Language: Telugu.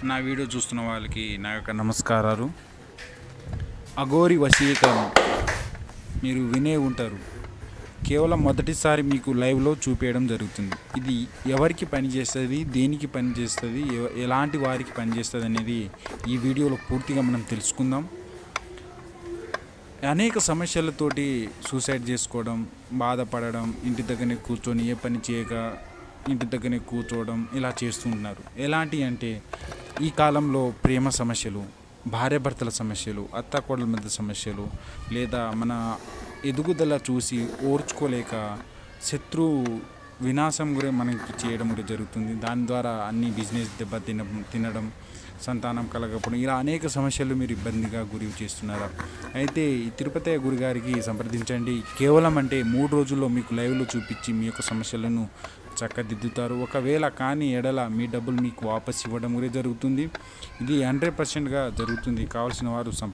నా వీడియో చూస్తున్న వాళ్ళకి నా యొక్క నమస్కారాలు. అఘోరి వశీకరణం మీరు వినే ఉంటారు. కేవలం మొదటిసారి మీకు లైవ్లో చూపించడం జరుగుతుంది. ఇది ఎవరికి పనిచేస్తుంది, దేనికి పనిచేస్తుంది, ఎలాంటి వారికి పనిచేస్తుంది అనేది ఈ వీడియోలో పూర్తిగా మనం తెలుసుకుందాం. అనేక సమస్యలతోటి సూసైడ్ చేసుకోవడం, బాధపడడం, ఇంటి దగ్గరనే కూర్చొని ఏ పని చేయక ఇంటి దగ్గరనే కూర్చోవడం ఇలా చేస్తుంటున్నారు. ఎలాంటి అంటే ఈ కాలంలో ప్రేమ సమస్యలు, భార్యాభర్తల సమస్యలు, అత్తాకోడల మధ్య సమస్యలు, లేదా మన ఎదుగుదల చూసి ఓర్చుకోలేక శత్రు వినాశం గురి మనకి చేయడం కూడా జరుగుతుంది. దాని ద్వారా అన్ని బిజినెస్ దెబ్బ తినడం, సంతానం కలగకపోవడం, ఇలా అనేక సమస్యలు మీరు ఇబ్బందిగా గురి చేస్తున్నారు. అయితే ఈ తిరుపతి గురుగారికి సంప్రదించండి. కేవలం అంటే 3 రోజుల్లో మీకు లైవ్లో చూపించి మీ యొక్క సమస్యలను చక్కదిద్దుతారు. ఒకవేళ కానీ ఎడల మీ డబ్బులు మీకు వాపస్ ఇవ్వడం కూడా జరుగుతుంది. ఇది 100%గా జరుగుతుంది. కావాల్సిన వారు